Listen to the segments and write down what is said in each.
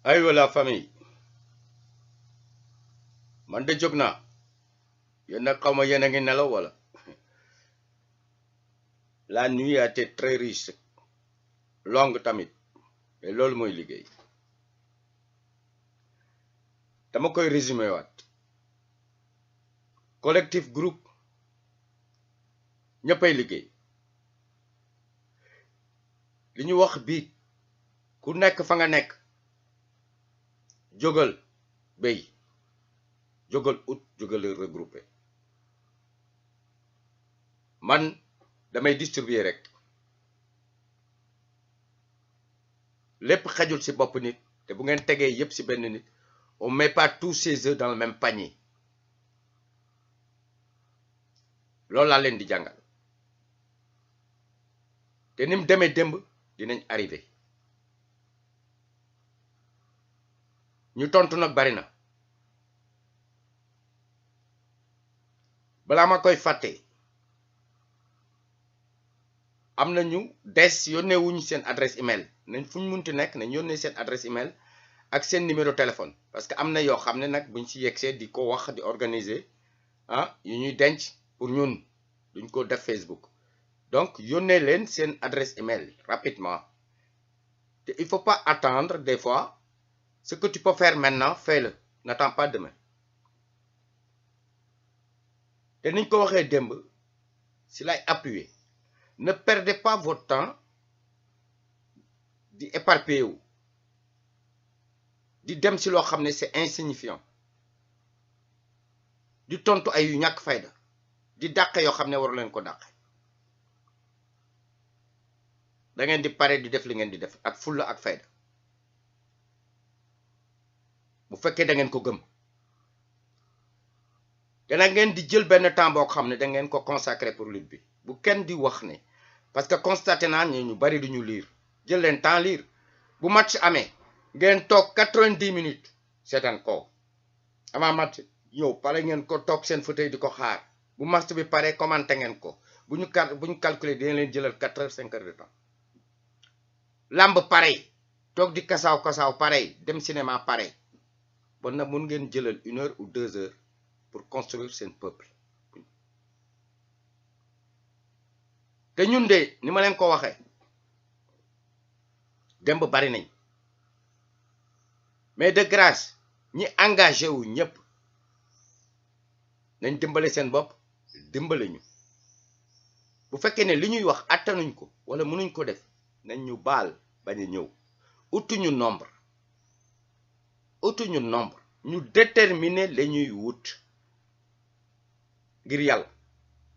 Aywa la famille man de jóg naa yéen nag xaw ma yéen a ngi nelaw wala la nuit a été très riche longue tamit et loolu mooy liggéey dama koy résumé waat collectif groupe ñëppay liggéey li ñu wax bii ku nekk fa nga nekk jógal béy jógal ut jógal regroupé man damay distribuer rek lépp xajul ci bopp nit te bu ngeen tegee yépp ci benn nit on met pas tous ses œufs dans le même panier loolu laa leen di jàngal te ni mu demee démb dinañ arrivé ñu tontu nag bari na balaa ma koy fàtte am na ñu des yónnee wuñu seen adresse email nañ fu ñu munti nekk nañ yónnee seen adresse email ak seen numéro téléphone parce que am na yoo xam ne nag buñ ci yegsee di ko wax di organiser yu ñuy denc pour ñun duñ ko def Facebook donc yónnee leen seen adresse email rapidement te il faut pas attendre des fois ce que tu peux faire maintenant fais-le n'attends pas demain te niñ ko waxee démb si lay appuyer ne perdez pas votre temps di éparpiller wu di dem si loo xam ne c'est insignifiant di tontu ay yu ñàkk fayda di dàqe yoo xam ne waru leen ko dàqe da ngeen di pare di def li ngeen di def ak fulla ak fayda bu fekkee da ngeen ko gëm dana ngeen di jël benn temps boo xam ne da ngeen ko consacrer pour lutte bi bu kenn di wax ne parce que constaté naa ne ñu bari du ñu lire jël leen temps lire bu match amee ngeen toog 90 minutes seetaan ko avant match yow pare ngeen ko toog seen fauteuil di ko xaar bu match bi pare commenté ngeen ko bu ñu calculer dina leen jëlal 4 heures 5 heures de temps lamb pareil toog di kasaaw pareil dem cinéma pareil bon nag mun ngeen jëlal 1 heure ou 2 heures pour construire seen peuple te ñun de ni ma leen ko waxee demb bari nañ mais de grâce ñi engagé wu ñëpp nañ dimbale seen bopp dimbale ñu bu fekkee ne li ñuy wax attanuñ ko wala mënuñ ko def nañ ñu baal bañ a ñëw utuñu nombre ñu déterminer la ñuy wut ngir yàlla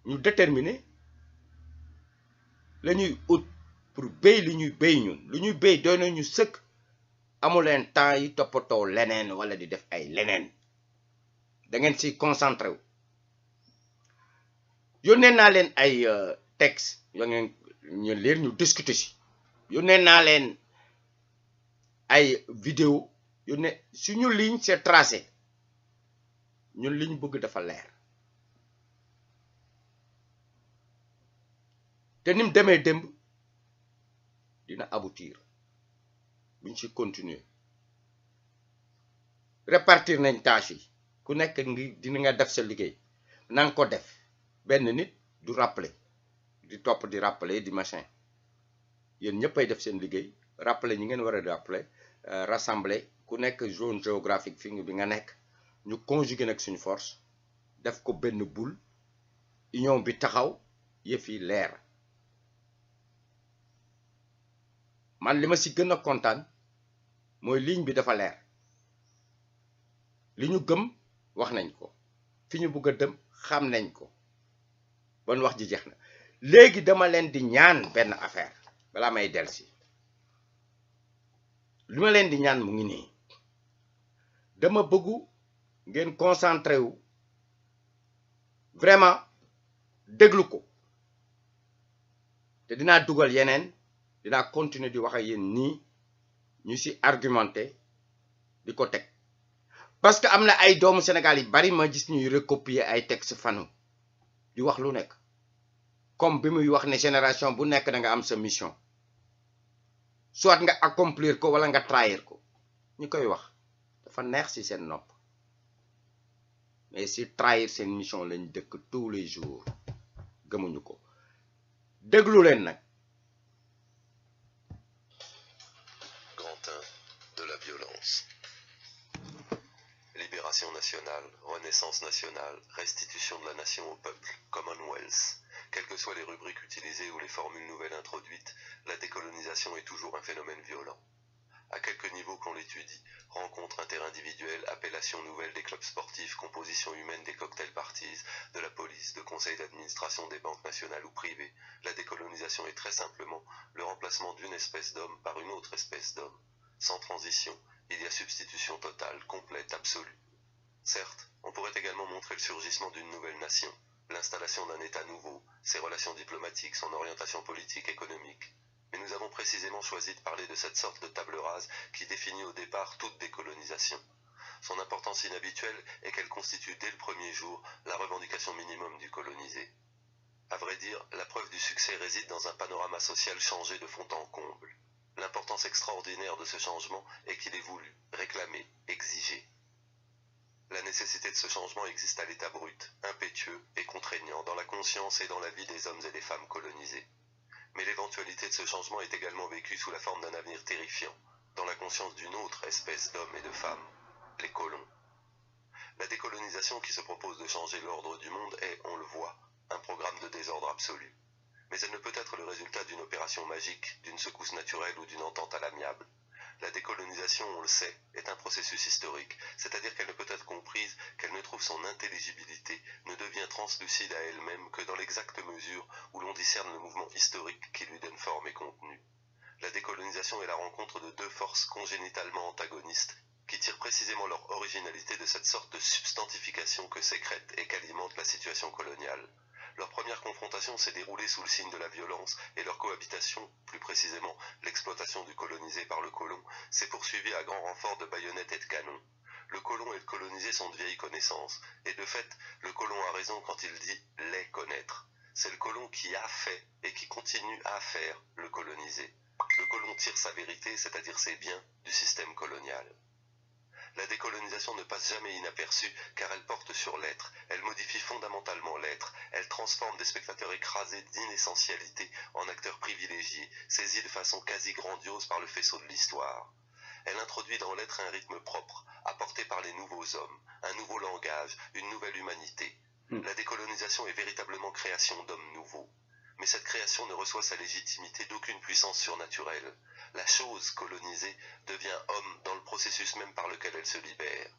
ñu déterminer la ñuy ut pour béy li ñuy béy ñun lu ñuy béy doy na ñu sëkk amuleen temps yi toppatoo leneen wala di def ay leneen da ngeen ci concentré wu yónnee naa leen ay texte yoo ngeen ñu leer ñu discuter ci yónnee naa leen ay vidéo yónnee suñu ligne c'est tracé ñun liñ bëgg dafa leer te ni mu demee démb dina aboutir buñ ci continuer répartir nañ tâche yi ku nekk ngi dina nga def sa liggéey na nga ko def benn nit du rappeler di topp di rappeler di machin yéen ñëppay def seen liggéey rappeler ñi ngeen war a rappeler rassembler ku nekk zone géographique fi bi nga nekk ñu conjuguer nag suñu force def ko benn boule union bi taxaw yëf yi leer man li ma ci gën a kontaan mooy ligne bi dafa leer li ñu gëm wax nañ ko fi ñu bëgg a dem xam nañ ko bon wax ji jeex na léegi dama leen di ñaan benn affaire balaa may delsi li ma leen di ñaan mu ngi nii dama bëggu ngeen concentré wu vraiment déglu ko te dinaa dugal yeneen dinaa continuer di wax ak yéen nii ñu ci argumenté di ko teg parce que am na ay doomu Sénégal yi bari ma gis ñuy recopier ay texte fanu di wax lu nekk comme bi muy wax ne génération bu nekk da nga am sa mission soit nga accomplir ko wala nga trahir ko ñi koy wax dafa neex ci seen nopp mais si trahir seen mission lañ dëkk tous les jours gëmuñu ko déglu leen nag. Grand 1 de la violence. Libération nationale, renaissance nationale, restitution de la nation au peuple, Commonwealth. Quelles que soient les rubriques utilisées ou les formules nouvelles introduites, la décolonisation est toujours un phénomène violent. À quelque niveau qu'on l'étudie, rencontre interindividuelle, appellation nouvelle des clubs sportifs, composition humaine des cocktail parties, de la police, de conseils d'administration des banques nationales ou privées, la décolonisation est très simplement le remplacement d'une espèce d'homme par une autre espèce d'homme. Sans transition, il y a substitution totale, complète, absolue. Certes, on pourrait également montrer le surgissement d'une nouvelle nation, l'installation d'un État nouveau, ses relations diplomatiques, son orientation politique, économique. Mais nous avons précisément choisi de parler de cette sorte de table rase qui définit au départ toute décolonisation. Son importance inhabituelle est qu'elle constitue dès le premier jour la revendication minimum du colonisé. À vrai dire, la preuve du succès réside dans un panorama social changé de fond en comble. L'importance extraordinaire de ce changement est qu'il est voulu, réclamé, exigé. La nécessité de ce changement existe à l'état brut, impétueux et contraignant dans la conscience et dans la vie des hommes et des femmes colonisés. Mais l'éventualité de ce changement est également vécue sous la forme d'un avenir terrifiant, dans la conscience d'une autre espèce d'hommes et de femmes, les colons. La décolonisation qui se propose de changer l'ordre du monde est, on le voit, un programme de désordre absolu. Mais elle ne peut être le résultat d'une opération magique, d'une secousse naturelle ou d'une entente à l'amiable. La décolonisation, on le sait, est un processus historique, c'est-à-dire qu'elle ne peut être comprise, qu'elle ne trouve son intelligibilité, ne devient translucide à elle-même que dans l'exacte mesure où l'on discerne le mouvement historique qui lui donne forme et contenu. La décolonisation est la rencontre de deux forces congénitalement antagonistes, qui tirent précisément leur originalité de cette sorte de substantification que sécrète et qu'alimente la situation coloniale. Leur première confrontation s'est déroulée sous le signe de la violence et leur cohabitation, plus précisément l'exploitation du colonisé par le colon, s'est poursuivie à grand renfort de baïonnettes et de canons. Le colon et le colonisé sont de vieilles connaissances, et de fait, le colon a raison quand il dit « les connaître ». C'est le colon qui a fait et qui continue à faire le colonisé. Le colon tire sa vérité, c'est-à-dire ses biens, du système colonial. La décolonisation ne passe jamais inaperçue car elle porte sur l'être, elle modifie fondamentalement l'être, elle transforme des spectateurs écrasés d'inessentialité en acteurs privilégiés, saisis de façon quasi grandiose par le faisceau de l'histoire. Elle introduit dans l'être un rythme propre, apporté par les nouveaux hommes, un nouveau langage, une nouvelle humanité. La décolonisation est véritablement création d'hommes nouveaux. Mais cette création ne reçoit sa légitimité d'aucune puissance surnaturelle. La chose colonisée devient homme dans le processus même par lequel elle se libère.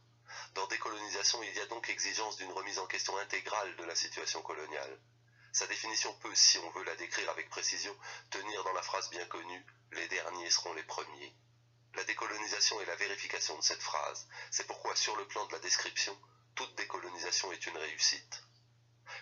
Dans décolonisation, il y a donc exigence d'une remise en question intégrale de la situation coloniale. Sa définition peut, si on veut la décrire avec précision, tenir dans la phrase bien connue « les derniers seront les premiers ». La décolonisation est la vérification de cette phrase. C'est pourquoi, sur le plan de la description, toute décolonisation est une réussite.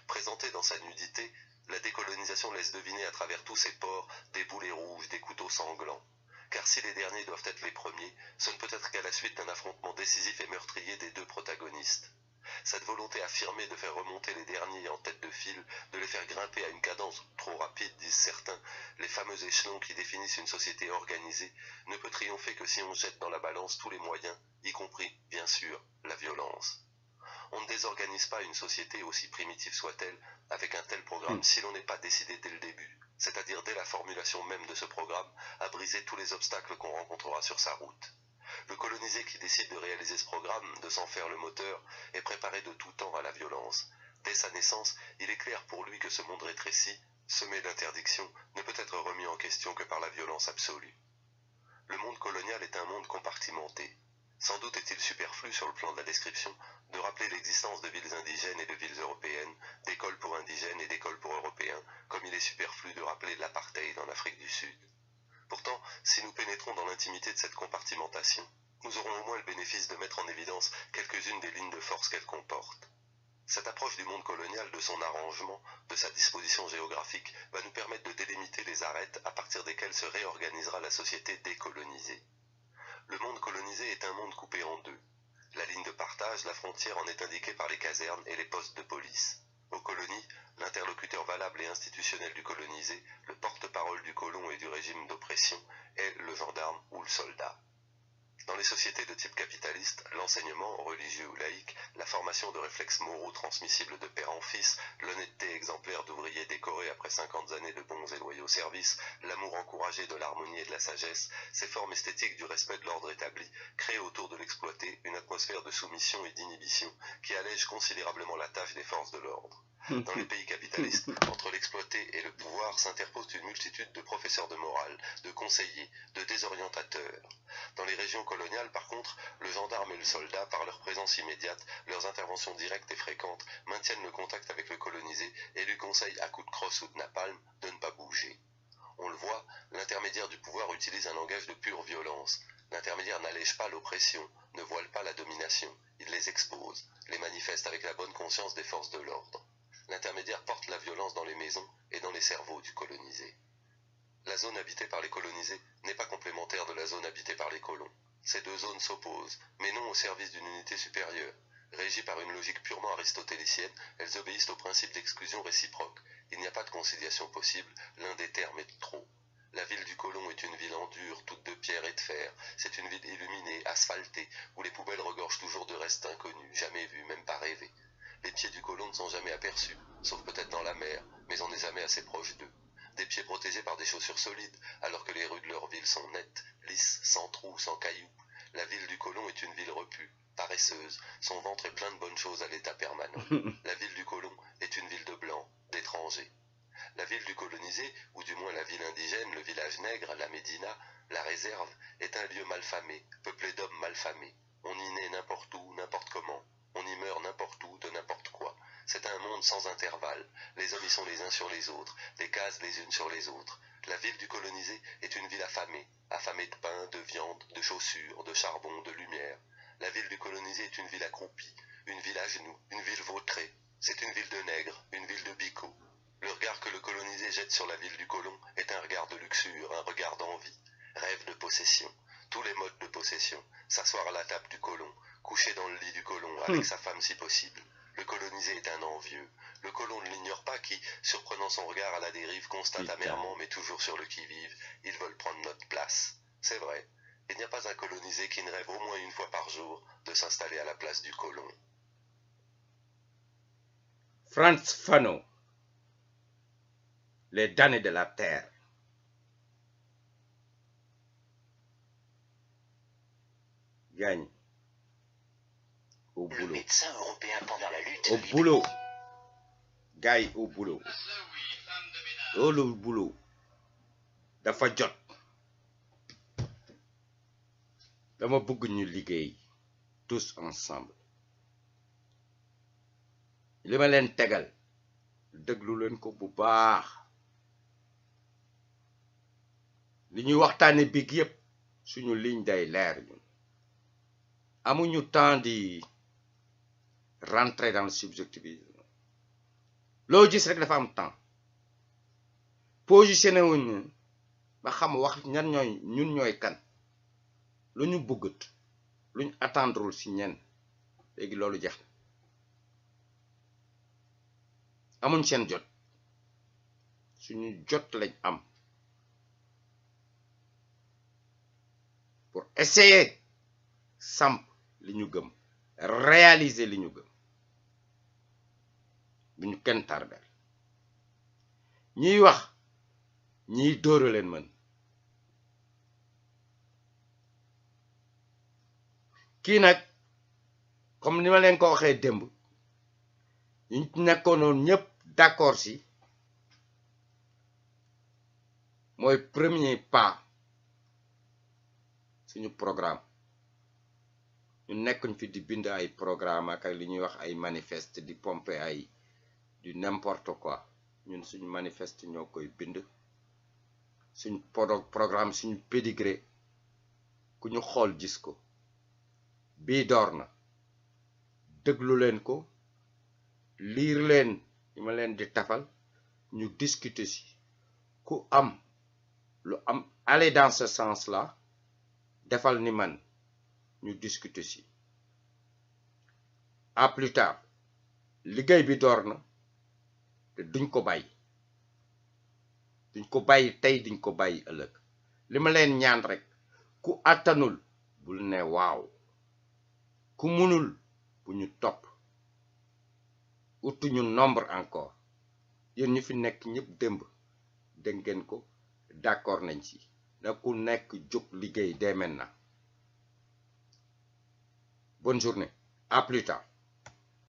Présentée dans sa nudité, la décolonisation laisse deviner à travers tous ses pores des boulets rouges, des couteaux sanglants. Car si les derniers doivent être les premiers, ce ne peut être qu'à la suite d'un affrontement décisif et meurtrier des deux protagonistes. Cette volonté affirmée de faire remonter les derniers en tête de file, de les faire grimper à une cadence trop rapide, disent certains, les fameux échelons qui définissent une société organisée, ne peut triompher que si on jette dans la balance tous les moyens, y compris, bien sûr, la violence. On ne désorganise pas une société, aussi primitive soit-elle, avec un tel programme si l'on n'est pas décidé dès le début, c'est-à-dire dès la formulation même de ce programme, à briser tous les obstacles qu'on rencontrera sur sa route. Le colonisé qui décide de réaliser ce programme, de s'en faire le moteur, est préparé de tout temps à la violence. Dès sa naissance, il est clair pour lui que ce monde rétréci, semé d'interdictions, ne peut être remis en question que par la violence absolue. Le monde colonial est un monde compartimenté. Sans doute est-il superflu sur le plan de la description de rappeler l'existence de villes indigènes et de villes européennes, d'écoles pour indigènes et d'écoles pour européens, comme il est superflu de rappeler l'apartheid en Afrique du Sud. Pourtant, si nous pénétrons dans l'intimité de cette compartimentation, nous aurons au moins le bénéfice de mettre en évidence quelques-unes des lignes de force qu'elle comporte. Cette approche du monde colonial, de son arrangement, de sa disposition géographique, va nous permettre de délimiter les arêtes à partir desquelles se réorganisera la société décolonisée. Le monde colonisé est un monde coupé en deux. La ligne de partage, la frontière en est indiquée par les casernes et les postes de police. Aux colonies, l'interlocuteur valable et institutionnel du colonisé, le porte-parole du colon et du régime d'oppression, est le gendarme ou le soldat. Dans les sociétés de type capitaliste, l'enseignement, religieux ou laïque, la formation de réflexes moraux transmissibles de père en fils, l'honnêteté exemplaire d'ouvriers décorés après 50 années de bons et loyaux services, l'amour encouragé de l'harmonie et de la sagesse, ces formes esthétiques du respect de l'ordre établi, créent autour de l'exploité une atmosphère de soumission et d'inhibition qui allège considérablement la tâche des forces de l'ordre. Dans les pays capitalistes, entre l'exploité et le pouvoir s'interpose une multitude de professeurs de morale, de conseillers, de désorientateurs. Dans les régions coloniales, par contre, le gendarme et le soldat, par leur présence immédiate, leurs interventions directes et fréquentes, maintiennent le contact avec le colonisé et lui conseillent à coups de crosse ou de napalm de ne pas bouger. On le voit, l'intermédiaire du pouvoir utilise un langage de pure violence. L'intermédiaire n'allège pas l'oppression, ne voile pas la domination, il les expose, les manifeste avec la bonne conscience des forces de l'ordre. L'intermédiaire porte la violence dans les maisons et dans les cerveaux du colonisé. La zone habitée par les colonisés n'est pas complémentaire de la zone habitée par les colons. Ces deux zones s'opposent, mais non au service d'une unité supérieure. Régies par une logique purement aristotélicienne, elles obéissent au principe d'exclusion réciproque. Il n'y a pas de conciliation possible, l'un des termes est de trop. La ville du colon est une ville en dur, toute de pierre et de fer. C'est une ville illuminée, asphaltée, où les poubelles regorgent toujours de restes inconnus, jamais vus, même pas rêvés. Les pieds du colon ne sont jamais aperçus, sauf peut-être dans la mer, mais on n'est jamais assez proche d'eux. Des pieds protégés par des chaussures solides, alors que les rues de leur ville sont nettes, lisses, sans trous, sans cailloux. La ville du colon est une ville repue, paresseuse, son ventre est plein de bonnes choses à l'état permanent. La ville du colon est une ville de blancs, d'étrangers. La ville du colonisé, ou du moins la ville indigène, le village nègre, la médina, la réserve, est un lieu malfamé, peuplé d'hommes malfamés. On y naît n'importe où, n'importe comment. On y meurt n'importe où, de n'importe quoi. C'est un monde sans intervalle. Les hommes y sont les uns sur les autres, les cases les unes sur les autres. La ville du colonisé est une ville affamée, affamée de pain, de viande, de chaussures, de charbon, de lumière. La ville du colonisé est une ville accroupie, une ville à genoux, une ville vautrée. C'est une ville de nègres, une ville de bicots. Le regard que le colonisé jette sur la ville du colon est un regard de luxure, un regard d'envie. Rêve de possession, tous les modes de possession, s'asseoir à la table du colon, coucher dans le lit du colon, avec sa femme si possible. Le colonisé est un envieux. Le colon ne l'ignore pas qui, surprenant son regard à la dérive, constate amèrement, mais toujours sur le qui-vive, ils veulent prendre notre place. C'est vrai, il n'y a pas un colonisé qui ne rêve au moins une fois par jour de s'installer à la place du colon. Frantz Fanon, les damnés de la terre. Gagne. Au boulot. Le médecin européen pendant la lutte. Au boulot. Gagne au boulot. Au boulot. Dafa jot. Dama bëgg ñu liggéey tous ensemble. Li ma leen tegal déglu leen ko bu baax. Li ñuy waxtaane big yépp suñu ligne day leer ñun. Amuñu temps di rentrer dans le subjectivisme. Loo gis rek dafa am temps. Positionné wuñu ba xam wax ñan ñun ñooy kan. Lu ñu bëggut lu ñu attendrul ci ñenn léegi loolu jeex na amuñ seen jot suñu jot lañ am pour essayer samp li ñu gëm réaliser li ñu gëm bu ñu kenn tardel ñiy wax ñiy dóora leen mën kii nag comme ni ma leen ko waxee démb ñu nekkoon ñëpp d'accord si mooy premier pas suñu programme ñu nekkuñ fi di bind ay programme ak li ñuy wax ay manifeste di pomper ay du n'importe quoi ñun suñu manifeste ñoo koy bind suñu programme suñu pédigré ku ñu xool gis ko bii door na déglu leen ko liir leen li ma leen di tafal ñu discuter si ku am lu am aller dans ce sens là defal ni man ñu discuter si à plus tard liggéey bi door na te duñ ko bàyyi tey duñ ko bàyyi ëllëg li ma leen ñaan rek ku attanul bul ne waaw ku munul bu ñu topp utu ñu nombre encore yéen ñu fi nekk ñëpp démb dégg ngeen ko d'accord nañ ci na ku nekk jóg liggéey dès maintenant bonne journée à plus tard